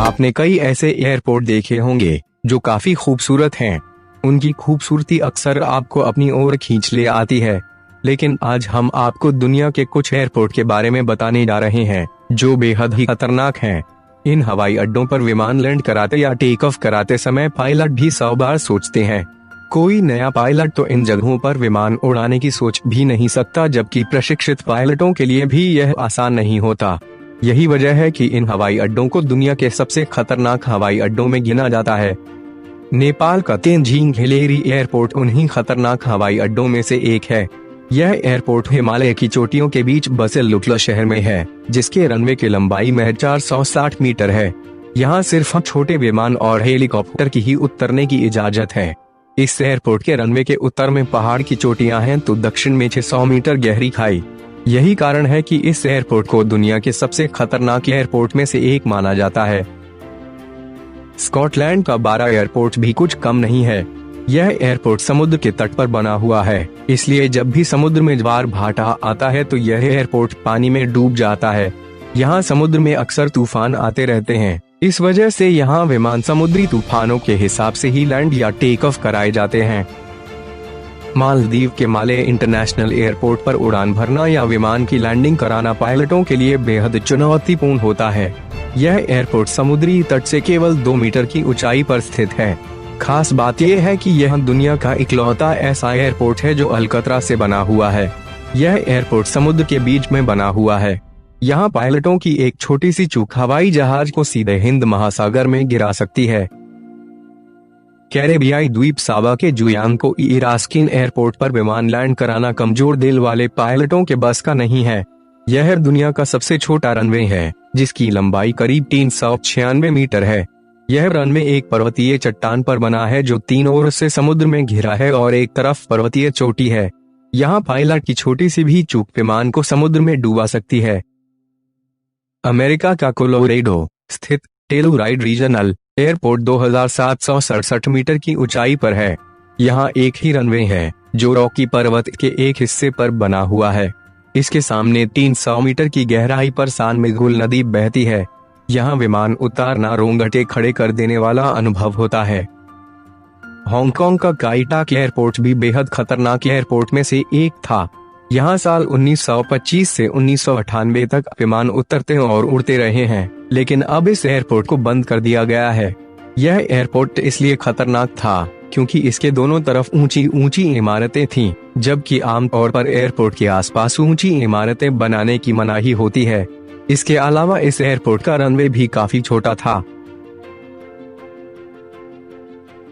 आपने कई ऐसे एयरपोर्ट देखे होंगे जो काफी खूबसूरत हैं। उनकी खूबसूरती अक्सर आपको अपनी ओर खींच ले आती है, लेकिन आज हम आपको दुनिया के कुछ एयरपोर्ट के बारे में बताने जा रहे हैं जो बेहद ही खतरनाक हैं। इन हवाई अड्डों पर विमान लैंड कराते या टेक ऑफ कराते समय पायलट भी 100 बार सोचते हैं। कोई नया पायलट तो इन जगहों पर विमान उड़ाने की सोच भी नहीं सकता, जबकि प्रशिक्षित पायलटों के लिए भी यह आसान नहीं होता। यही वजह है कि इन हवाई अड्डों को दुनिया के सबसे खतरनाक हवाई अड्डों में गिना जाता है। नेपाल का तेनजिंग हिलेरी एयरपोर्ट उन्हीं खतरनाक हवाई अड्डों में से एक है। यह एयरपोर्ट हिमालय की चोटियों के बीच बसे लुक्ला शहर में है, जिसके रनवे की लंबाई महज 460 मीटर है। यहाँ सिर्फ छोटे विमान और हेलीकॉप्टर की ही उतरने की इजाजत है। इस एयरपोर्ट के रनवे के उत्तर में पहाड़ की चोटियां हैं तो दक्षिण में 600 मीटर गहरी खाई। यही कारण है कि इस एयरपोर्ट को दुनिया के सबसे खतरनाक एयरपोर्ट में से एक माना जाता है। स्कॉटलैंड का बारा एयरपोर्ट भी कुछ कम नहीं है। यह एयरपोर्ट समुद्र के तट पर बना हुआ है, इसलिए जब भी समुद्र में ज्वार भाटा आता है तो यह एयरपोर्ट पानी में डूब जाता है। यहाँ समुद्र में अक्सर तूफान आते रहते हैं, इस वजह से यहाँ विमान समुद्री तूफानों के हिसाब से ही लैंड या टेक ऑफ कराए जाते हैं। मालदीव के माले इंटरनेशनल एयरपोर्ट पर उड़ान भरना या विमान की लैंडिंग कराना पायलटों के लिए बेहद चुनौतीपूर्ण होता है। यह एयरपोर्ट समुद्री तट से केवल 2 मीटर की ऊंचाई पर स्थित है। खास बात यह है कि यह दुनिया का इकलौता ऐसा एयरपोर्ट है जो अलकतरा से बना हुआ है। यह एयरपोर्ट समुद्र के बीच में बना हुआ है। यहाँ पायलटों की एक छोटी सी चूक हवाई जहाज को सीधे हिंद महासागर में गिरा सकती है। कैरेबियाई द्वीप सावा के जुयांग को इरास्किन एयरपोर्ट पर विमान लैंड कराना कमजोर दिल वाले पायलटों के बस का नहीं है। यह दुनिया का सबसे छोटा रनवे है, जिसकी लंबाई करीब 396 मीटर है। यह रनवे एक पर्वतीय चट्टान पर बना है जो 3 ओर से समुद्र में घिरा है और एक तरफ पर्वतीय चोटी है। यहाँ पायलट की छोटी सी भी चूक विमान को समुद्र में डुबा सकती है। अमेरिका का कोलोराडो स्थित टेलुराइड रीजनल एयरपोर्ट 2767 मीटर की ऊंचाई पर है। यहाँ एक ही रनवे है जो रॉकी पर्वत के एक हिस्से पर बना हुआ है। इसके सामने 300 मीटर की गहराई पर सान मिगुल नदी बहती है। यहाँ विमान उतारना रोंगटे खड़े कर देने वाला अनुभव होता है। हांगकांग का काईटाक एयरपोर्ट भी बेहद खतरनाक एयरपोर्ट में से एक था। यहाँ साल 1925 से 1998 तक विमान उतरते और उड़ते रहे हैं, लेकिन अब इस एयरपोर्ट को बंद कर दिया गया है। यह एयरपोर्ट इसलिए खतरनाक था क्योंकि इसके दोनों तरफ ऊंची ऊंची इमारतें थीं, जबकि आमतौर पर एयरपोर्ट के आसपास ऊंची इमारतें बनाने की मनाही होती है। इसके अलावा इस एयरपोर्ट का रनवे भी काफी छोटा था।